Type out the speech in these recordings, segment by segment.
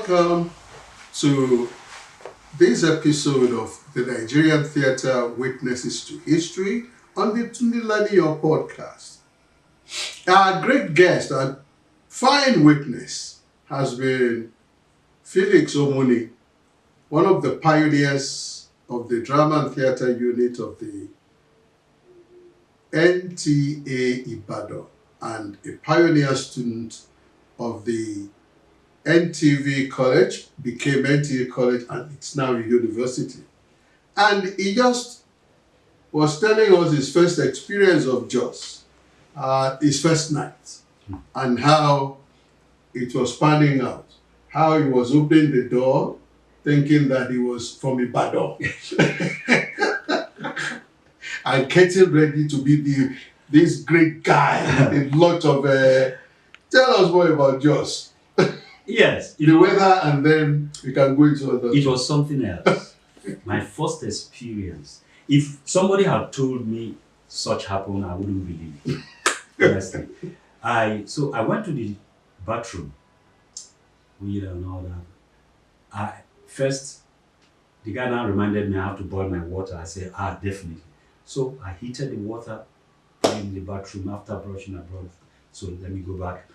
welcome to this episode of the Nigerian Theatre Witnesses to History on the Tundilaniyo podcast. Our great guest, our fine witness, has been Felix Omuni, one of the pioneers of the drama and theatre unit of the NTA Ibadan and a pioneer student of the NTV College, became NTA College, and it's now a university. And he just was telling us his first experience of Jos, his first night, and how it was panning out, how he was opening the door, thinking that he was from Ibadan, and getting ready to be this great guy with a lot of... tell us more about Jos. Yes. The weather, and then we can go into other... It was something else. My first experience. If somebody had told me such happened, I wouldn't believe it. Honestly. So I went to the bathroom, and all that. First, the guy now reminded me I have to boil my water. I said, definitely. So I heated the water in the bathroom after brushing my breath. So let me go back.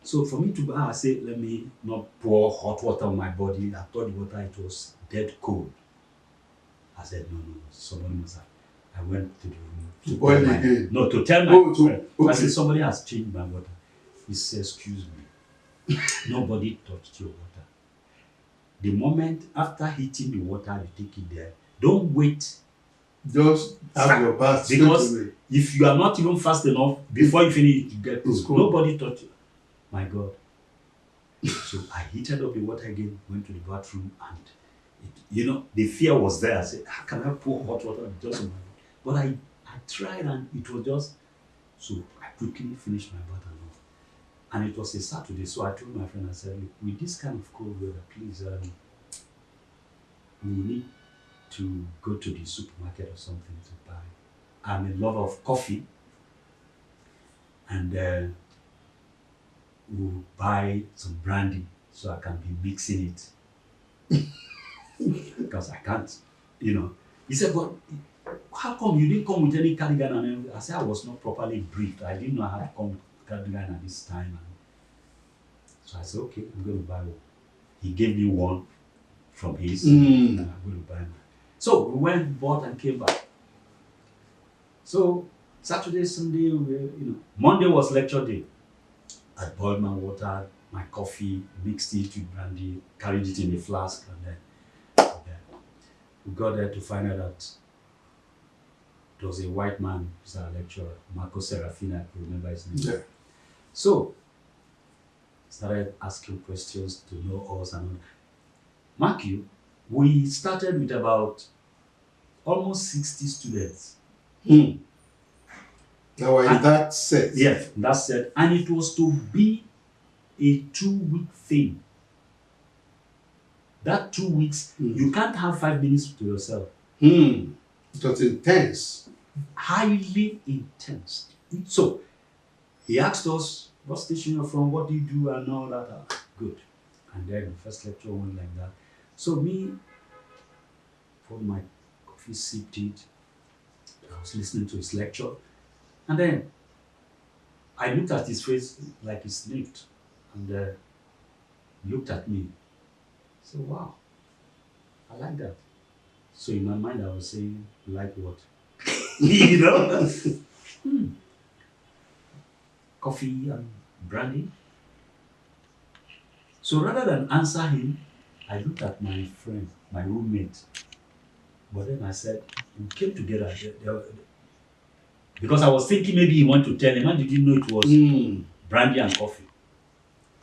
So for me to bath, I said, let me not pour hot water on my body. I thought the water, it was dead cold. I said, no, somebody must have. I went to the room. To boil again? No, to tell my friend. Okay. I said, somebody has changed my water. He said, excuse me. Nobody touched your water. The moment after heating the water, you take it there. Don't wait. Just have your bath. Because if you are not even fast enough, before you finish, you get cold. Nobody touched you. My God. So I heated up the water again, went to the bathroom, and the fear was there. I said, how can I pour hot water just on my body? But I tried, and it was just... So I quickly finished my bath and it was a Saturday. So I told my friend, I said, look, with this kind of cold weather, please, we need to go to the supermarket or something to buy. I'm a lover of coffee, and we'll buy some brandy so I can be mixing it. Because I can't, He said, but how come you didn't come with any cardigan? And I said, I was not properly briefed. I didn't know how to come with cardigan at this time. And so I said, okay, I'm going to buy one. He gave me one from his, and I'm going to buy one. So we went, bought, and came back. So Saturday, Sunday, Monday was lecture day. I boiled my water, my coffee, mixed it with brandy, carried it in a flask, and then we got there to find out that there was a white man who's our lecturer, Marco Serafina, if you remember his name. Yeah. So started asking questions to know us and all. Mark you, we started with about almost 60 students. Now in that set. Yes, that set. And it was to be a 2-week thing. That 2 weeks, you can't have 5 minutes to yourself. It was intense. Highly intense. So he asked us, what station you're from, what do you do, and all that. Good. And then the first lecture went like that. So me, for my coffee, sipped it. I was listening to his lecture. And then I looked at his face like he sniffed, and looked at me. So wow, I like that. So in my mind I was saying, like what? Coffee and brandy. So rather than answer him, I looked at my friend, my roommate. But then I said, we came together. Because I was thinking maybe he wanted to tell him, and did you know it was brandy and coffee?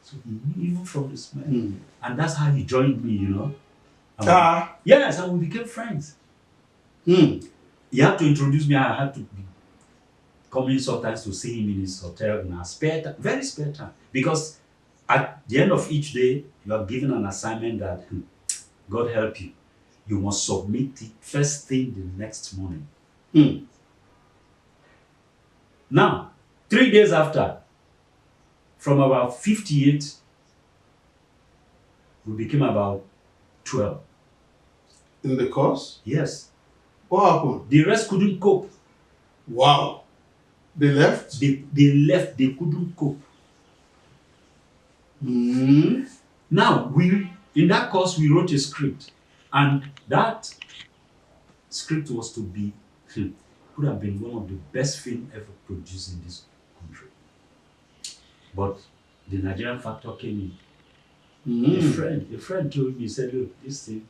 So he knew even from the smell. And that's how he joined me, Yes, and we became friends. He had to introduce me. I had to be coming sometimes to see him in his hotel in our spare time, very spare time. Because at the end of each day, you are given an assignment that, God help you, you must submit it first thing the next morning. Now, 3 days after, from about 58, We became about 12. In the course? Yes. What happened? The rest couldn't cope. Wow. They left? They left. They couldn't cope. Mm. Now, in that course, we wrote a script. And that script was to be, could have been one of the best films ever produced in this country. But the Nigerian factor came in. Mm. A friend told me, he said, look, this thing.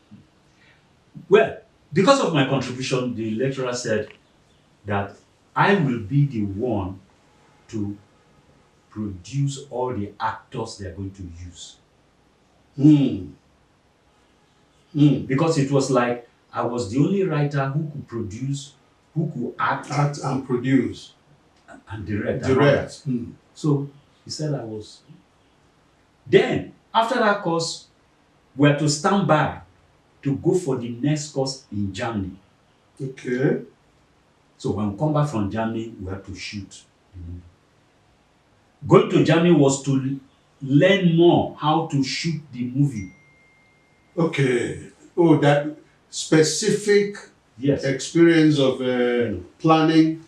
Well, because of my contribution, the lecturer said that I will be the one to produce all the actors they are going to use. Mm. Mm. Because it was like I was the only writer who could produce, who could act and produce. And direct. Direct. Mm. So he said I was. Then, after that course, we had to stand by to go for the next course in Germany. Okay. So when we come back from Germany, we had to shoot the movie. Going to Germany was to learn more how to shoot the movie. Okay. Oh, that specific experience of planning.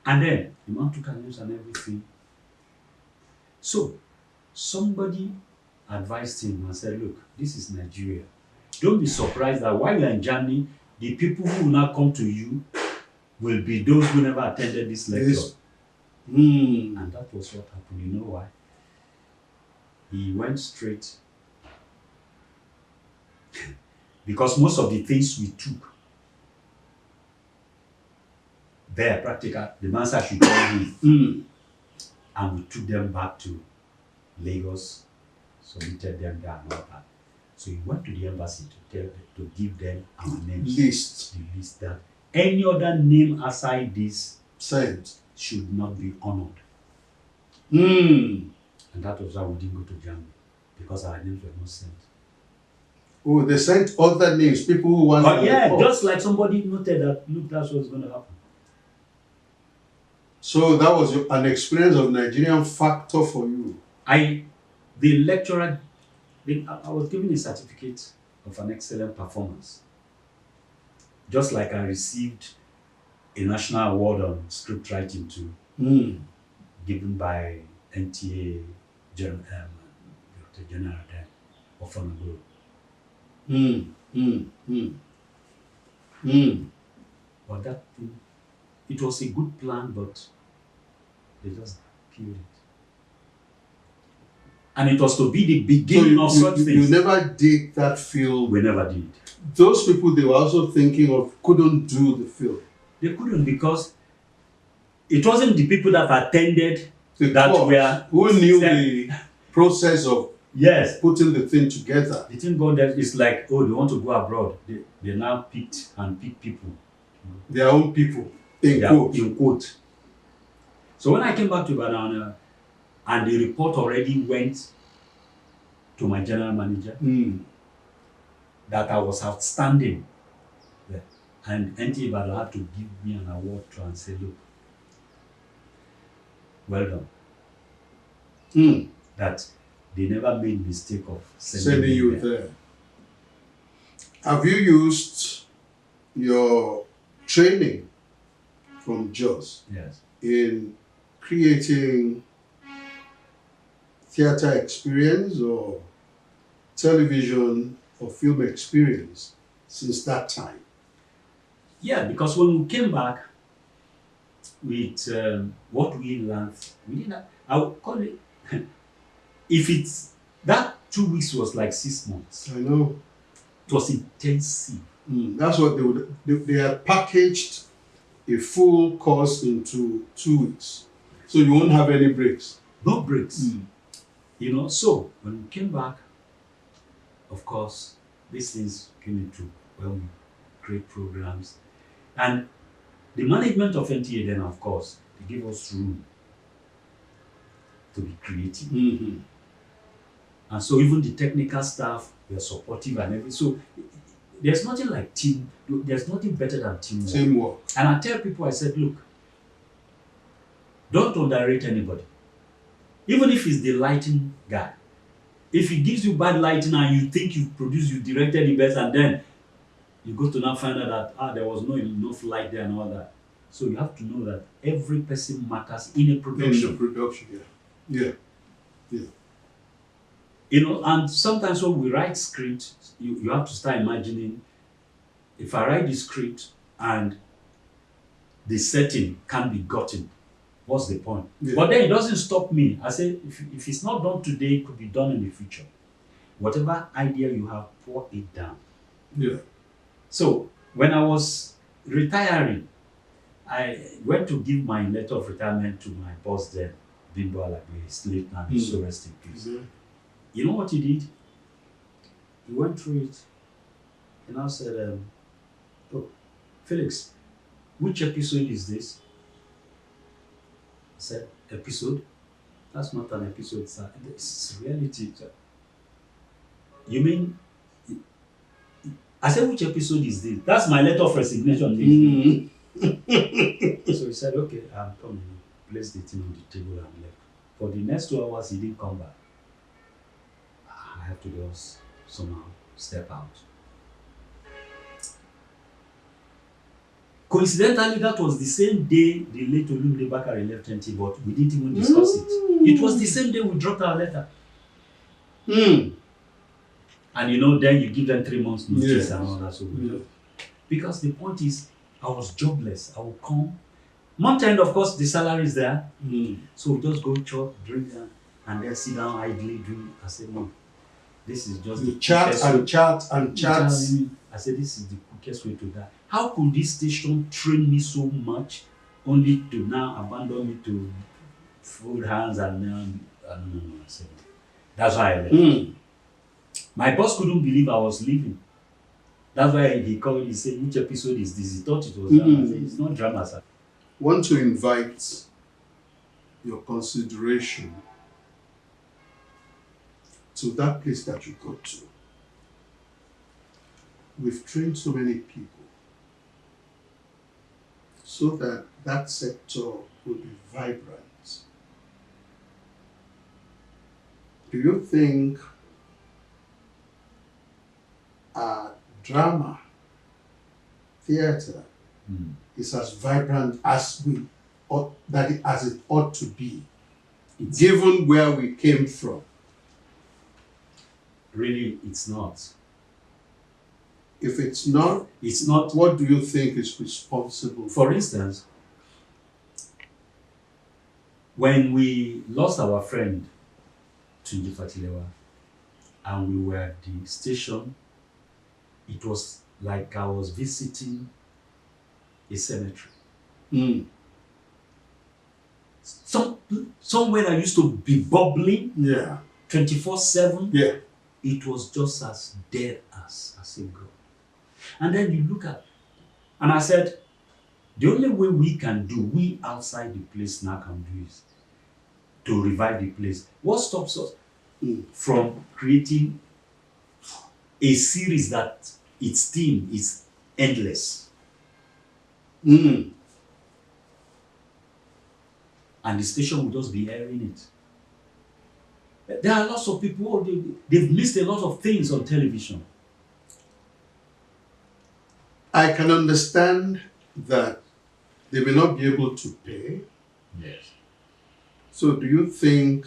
And then the man took an news and everything. So somebody advised him and said, look, this is Nigeria. Don't be surprised that while you're in Germany, the people who will now come to you will be those who never attended this lecture. And that was what happened. You know why? He went straight. Because most of the things we took there, practical, the master should tell him. And we took them back to Lagos, submitted them there and all that. So he went to the embassy to give them our names. The list that any other name aside this should not be honored. And that was why we didn't go to Germany, because our names were not sent. Oh, they sent other names, people who wanted. Oh yeah, just like somebody noted that, look, that's what's going to happen. So that was an experience of Nigerian factor for you. The lecturer, I was given a certificate of an excellent performance. Just like I received a national award on script writing too, given by NTA Director General there, Ofonagoro. But that thing, it was a good plan, but they just killed it. And it was to be the beginning of such things. You never did that film. We never did. Those people they were also thinking of couldn't do the film. They couldn't, because it wasn't the people that attended who knew the process of putting the thing together. The thing got there is like, oh, they want to go abroad. They now pick people. Their own people, in quote. So when I came back to Banana, and the report already went to my general manager that I was outstanding. And NTA Ibadan had to give me an award to and say, look, well done. That they never made mistake of sending you there. Have you used your training from Jos in creating theater experience or television or film experience since that time? Yeah, because when we came back with what we learned, we didn't. I would call it. If it's that 2 weeks was like 6 months. I know. It was intensive. That's what they had packaged a full course into 2 weeks, so you won't have any breaks. No breaks. You know. So when we came back, of course, these things came into we create programs. And the management of NTA then, of course, they gave us room to be creative. And so even the technical staff were supportive and everything. So there's nothing like there's nothing better than teamwork. And I tell people, I said, look, don't underrate anybody. Even if he's the lighting guy, If it gives you bad lighting and you think you produced, you directed the best, and then you go to now find out that there was no enough light there and all that. So you have to know that every person matters in a production. In the production, yeah. You know, and sometimes when we write script, you have to start imagining, if I write the script and the setting can't be gotten, what's the point? Yeah. But then it doesn't stop me. I say, if it's not done today, it could be done in the future. Whatever idea you have, pour it down. Yeah. So when I was retiring, I went to give my letter of retirement to my boss then, Bimbo Alagbe. He's late now, he's so rest in peace. Mm-hmm. You know what he did? He went through it and I said, oh, Felix, which episode is this? I said, episode? That's not an episode, sir. It's reality, sir. You mean? I said, which episode is this? That's my letter of resignation. Mm-hmm. So he said, okay, I'm coming. Placed the thing on the table and left. For the next 2 hours, he didn't come back. I have to just somehow step out. Coincidentally, that was the same day the late Olumide Bakare left NT, but we didn't even discuss it. It was the same day we dropped our letter. And you know, then you give them 3 months notice and all that. So because the point is, I was jobless. I would come. Month end, of course, the salary is there. So we just go chop, drink, and then sit down idly doing. I said, no, this is just the chat and chat. I said, this is the quickest way to die. How could this station train me so much only to now abandon me to fold hands and no. I said, that's why I left. My boss couldn't believe I was leaving. That's why he called, he said, which episode is this? He thought it was drama. I said, it's not drama, sir. Want to invite your consideration to that place that you go to. We've trained so many people so that that sector will be vibrant. Do you think drama, theater is as vibrant as as it ought to be, given where we came from? Really, it's not. If it's not, what do you think is responsible? For instance, when we lost our friend Tunji Fatilewa and we were at the station, it was like I was visiting a cemetery. Somewhere I used to be bubbling 24/7. It was just as dead as a girl. And then you look at, and I said, the only way we outside the place now can do is to revive the place. What stops us from creating a series that its theme is endless? And the station will just be airing it. There are lots of people, they've missed a lot of things on television. I can understand that they may not be able to pay. Yes. So do you think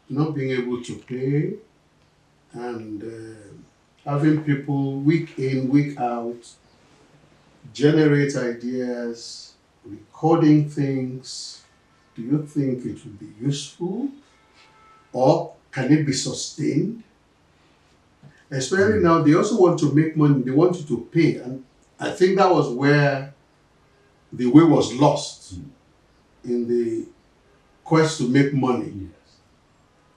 not being able to pay and having people week in, week out generate ideas, recording things, do you think it would be useful? Or can it be sustained? Especially now, they also want to make money. They want you to pay. And I think that was where the way was lost in the quest to make money. Yes.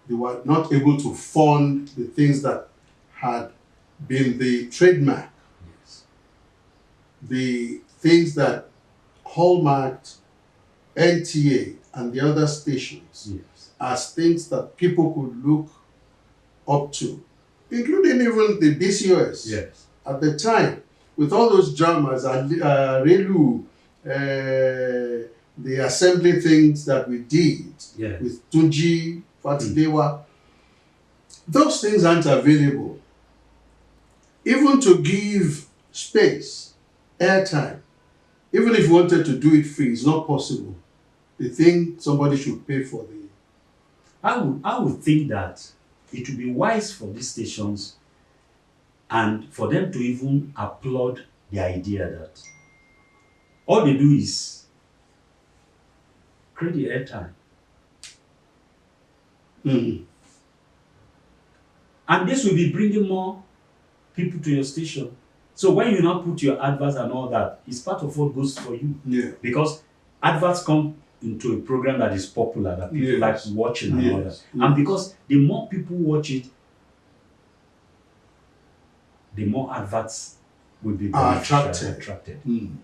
They were not able to fund the things that had been the trademark. Yes. The things that hallmarked NTA and the other stations as things that people could look up to, including even the DCOS at the time, with all those dramas, Relu, the assembly things that we did with Tunji Fatilewa. those things aren't available. Even to give space, airtime, even if you wanted to do it free, it's not possible. They think somebody should pay for the. I would think that it would be wise for these stations and for them to even applaud the idea that all they do is create the airtime. Mm. And this will be bringing more people to your station. So when you now put your adverts and all that, it's part of what goes for you. Yeah. Because adverts come into a program that is popular, that people Yes. like watching and all that. Yes. And because the more people watch it, the more adverts will be attracted. Mm.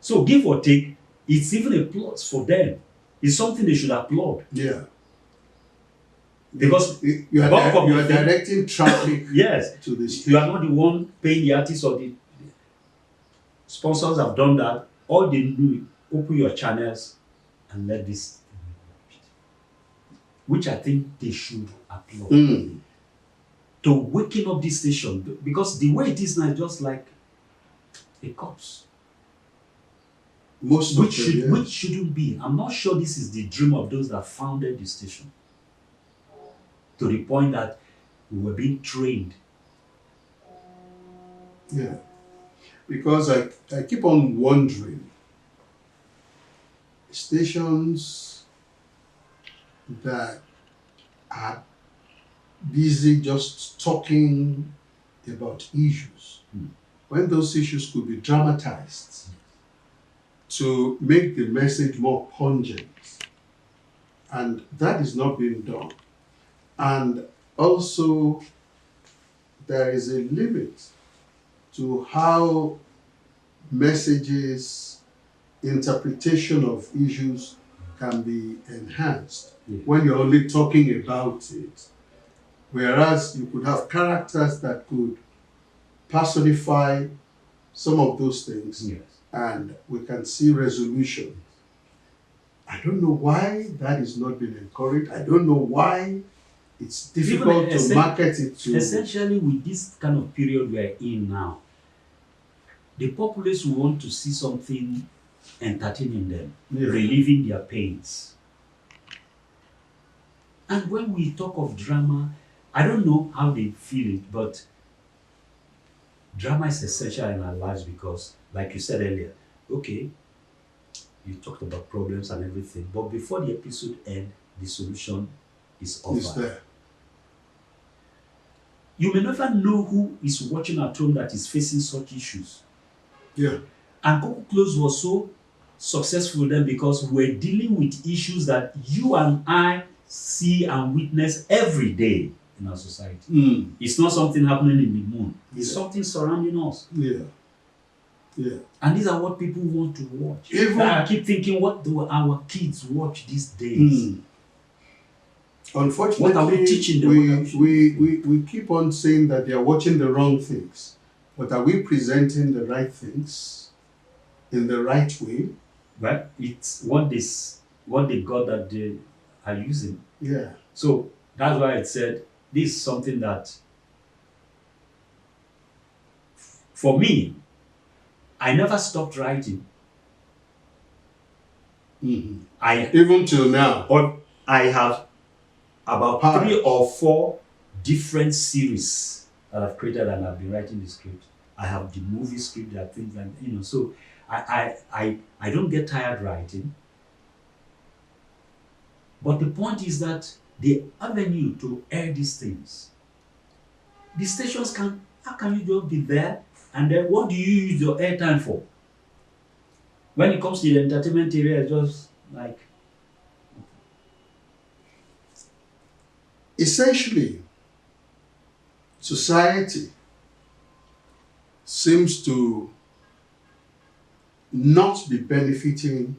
So give or take, it's even a plus for them. It's something they should applaud. Yeah. Because You are directing traffic yes, to the you station. are not the one paying the artist or the sponsors have done that. All they do is open your channels and let this thing be watched. Which I think they should applaud. Mm. To waking up this station, because the way it is now is just like a corpse. Most of them, yes. Which shouldn't be. I'm not sure this is the dream of those that founded the station. To the point that we were being trained. Yeah. Because I keep on wondering, stations that are busy just talking about issues, when those issues could be dramatized to make the message more pungent. And that is not being done. And also, there is a limit to how messages, interpretation of issues can be enhanced when you're only talking about it. Whereas you could have characters that could personify some of those things, and we can see resolution. I don't know why that is not being encouraged. I don't know why it's difficult to market it to. Essentially, with this kind of period we're in now, the populace will want to see something entertaining them, relieving their pains. And when we talk of drama, I don't know how they feel it, but drama is essential in our lives because, like you said earlier, okay, you talked about problems and everything, but before the episode ends, the solution is offered. There. You may never know who is watching at home that is facing such issues. Yeah. And Coco Close was so successful then because we're dealing with issues that you and I see and witness every day in our society. Mm. It's not something happening in the moon. It's something surrounding us. Yeah. Yeah. And these are what people want to watch. Even, I keep thinking, what do our kids watch these days? Unfortunately, what are we teaching them? We keep on saying that they are watching the wrong things. But are we presenting the right things in the right way? Well, it's what they got that they are using. Yeah. So that's why it said this is something that, for me, I never stopped writing. Mm-hmm. Even till now. Or I have about 3 or 4 different series that I've created and I've been writing the script. I have the movie script, there are things like, so I don't get tired writing. But the point is that the avenue to air these things, the stations how can you just be there and then what do you use your airtime for? When it comes to the entertainment area, it's just like. Essentially, society seems to not be benefiting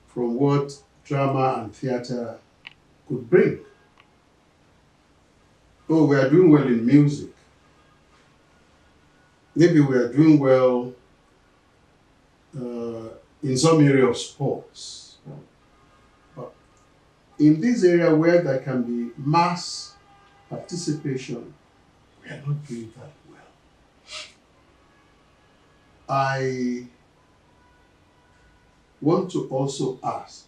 from what drama and theater could bring. Oh, we are doing well in music. Maybe we are doing well in some area of sports. But in this area where there can be mass participation, we are not doing that well. I want to also ask,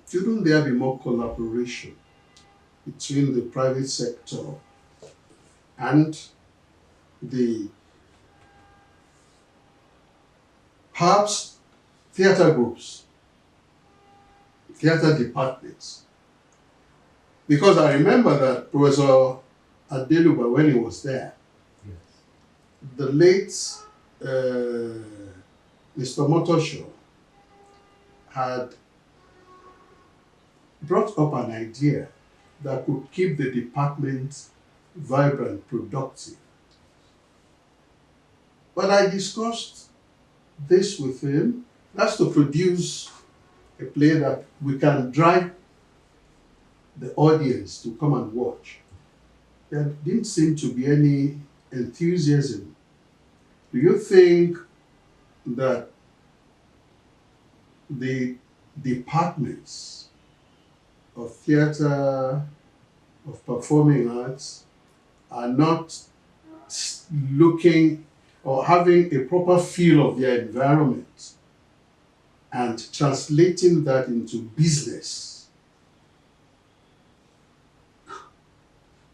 shouldn't there be more collaboration between the private sector and the perhaps theatre groups, theatre departments? Because I remember that Professor Adeluba, when he was there, Yes. the late Mr. Motosho had brought up an idea that could keep the department vibrant, productive. But I discussed this with him. That's to produce a play that we can drive the audience to come and watch. There didn't seem to be any enthusiasm. Do you think that the departments of theatre, of performing arts, are not looking or having a proper feel of their environment and translating that into business?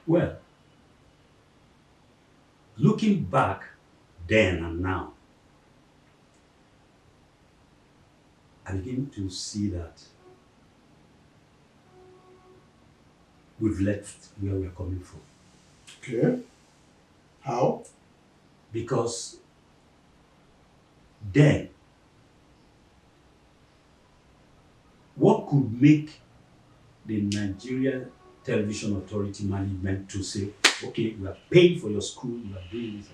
Well, looking back then and now, I begin to see that we've left where we're coming from. Okay. How? Because then, what could make the Nigeria Television Authority management to say, okay, we are paying for your school, we are doing this,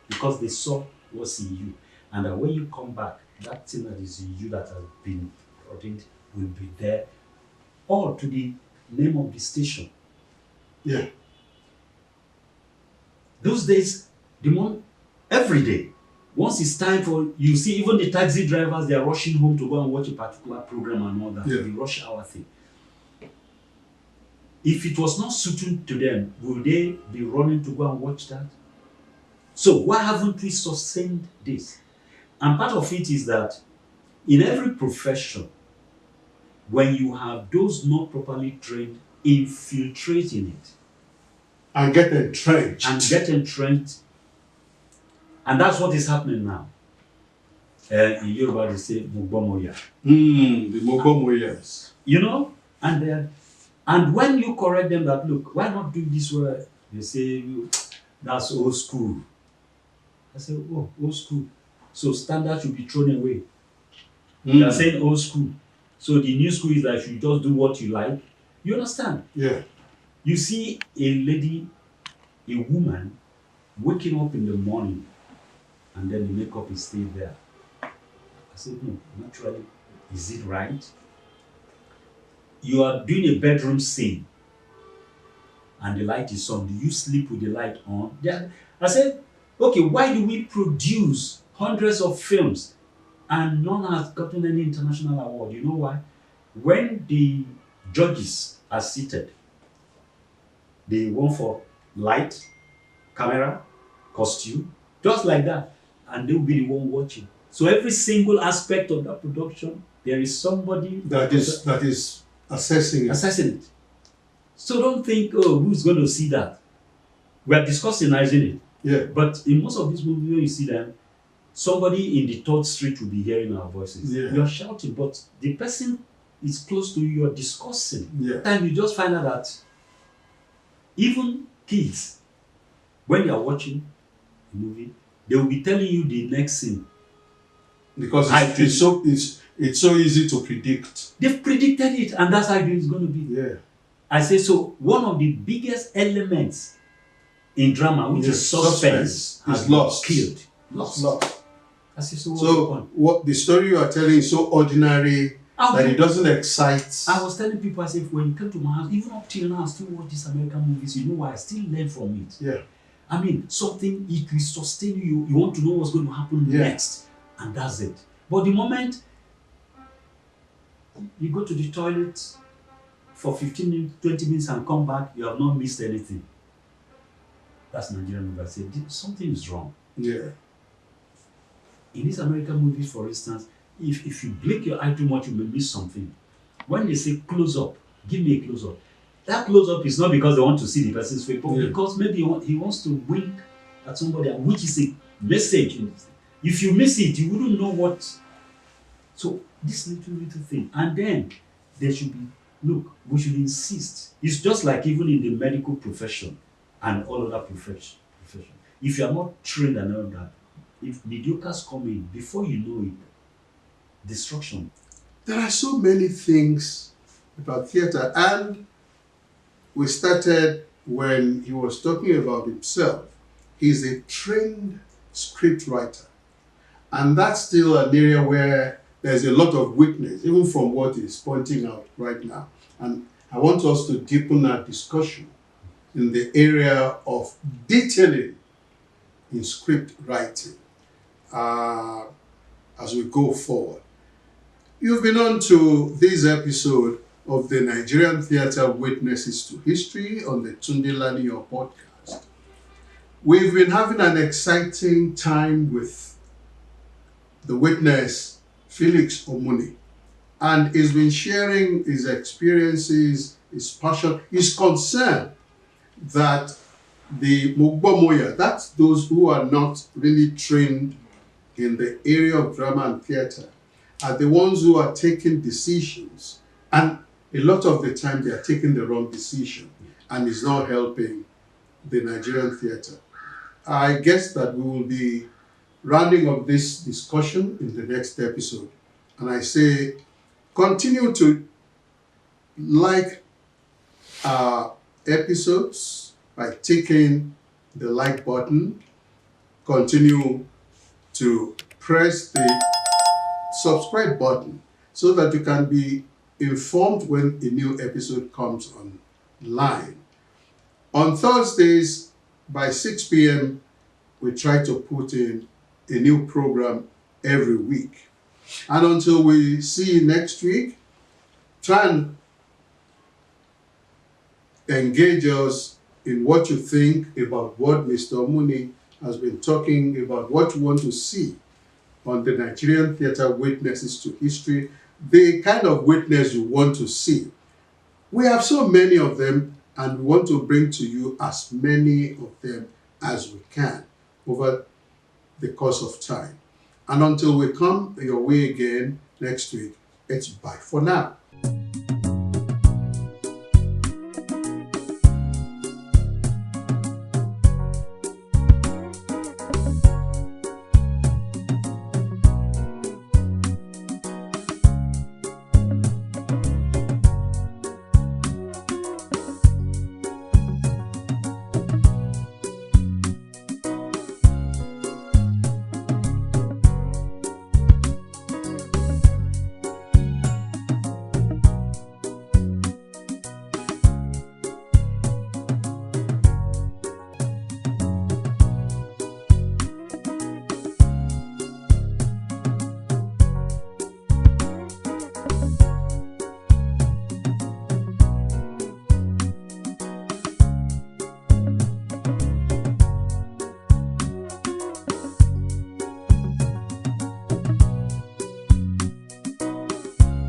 because they saw what's in you. And that when you come back, that thing that is in you that has been brought in will be there, all to the name of the station. Yeah. Those days, every day, once it's time for, you see, even the taxi drivers, they are rushing home to go and watch a particular program and all that, Yeah. the rush hour thing. If it was not suiting to them, will they be running to go and watch that? So why haven't we sustained this? And part of it is that in every profession, when you have those not properly trained infiltrating it, And get entrenched. and that's what is happening now. In Yoruba they say Mugbomoya. The Mogomo, yes. You know, and when you correct them that, look, why not do this way? They say, that's old school. I say, oh, old school. So standards should be thrown away. They are saying old school. So the new school is that you just do what you like. You understand? Yeah. You see a lady, a woman, waking up in the morning and then the makeup is still there. I said, no, naturally, is it right? You are doing a bedroom scene and the light is on. Do you sleep with the light on? Yeah. I said, okay, why do we produce hundreds of films and none has gotten any international award? You know why? When the judges are seated, they want for light, camera, costume, just like that, and they'll be the one watching. So every single aspect of that production, there is somebody That is assessing it. So don't think, oh, who's going to see that? We are discussing, isn't it? Yeah. But in most of these movies, when you see them, somebody in the third street will be hearing our voices. Yeah. You are shouting, but the person is close to you, you are discussing. Yeah. And you just find out that even kids, when they are watching a movie, they will be telling you the next scene. Because it's so easy to predict. They've predicted it, and that's how it's going to be. Yeah. I say, so one of the biggest elements in drama, which is suspense, is lost. Killed. Lost. I say, so So what the story you are telling is so ordinary that it doesn't excite. I was telling people, I said, when you come to my house, even up till now, I still watch these American movies. You know why? I still learn from it. Yeah. I mean, something, it will sustain you. You want to know what's going to happen next. And that's it. But the moment you go to the toilet for 15 minutes, 20 minutes and come back, you have not missed anything. That's Nigerian movie. I said, something is wrong. Yeah. In this American movie, for instance, if you blink your eye too much, you may miss something. When they say close up, give me a close up. That close up is not because they want to see the person's face, but because maybe he wants to wink at somebody, which is a message. If you miss it, you wouldn't know what. So this little thing, and then there should be, look, we should insist. It's just like even in the medical profession and all other profession. If you are not trained and all that, if mediocres come in, before you know it, destruction. There are so many things about theater, and we started when he was talking about himself. He's a trained script writer, and that's still an area where there's a lot of weakness, even from what he's pointing out right now. And I want us to deepen our discussion in the area of detailing in script writing as we go forward. You've been on to this episode of the Nigerian Theatre Witnesses to History on the Tunde Laniyo podcast. We've been having an exciting time with the witness, Felix Omuni, and he's been sharing his experiences, his passion, his concern that the Mugbomoya, that's those who are not really trained in the area of drama and theatre, are the ones who are taking decisions, and a lot of the time they are taking the wrong decision, and it's not helping the Nigerian theatre. I guess that we will be rounding up this discussion in the next episode, and I say continue to like our episodes by taking the like button, continue to press the subscribe button so that you can be informed when a new episode comes online. On Thursdays by 6 p.m., we try to put in a new program every week. And until we see you next week, try and engage us in what you think about what Mr. Omuni has been talking about, what you want to see on the Nigerian Theatre Witnesses to History, the kind of witness you want to see. We have so many of them, and we want to bring to you as many of them as we can over the course of time. And until we come your way again next week, it's bye for now.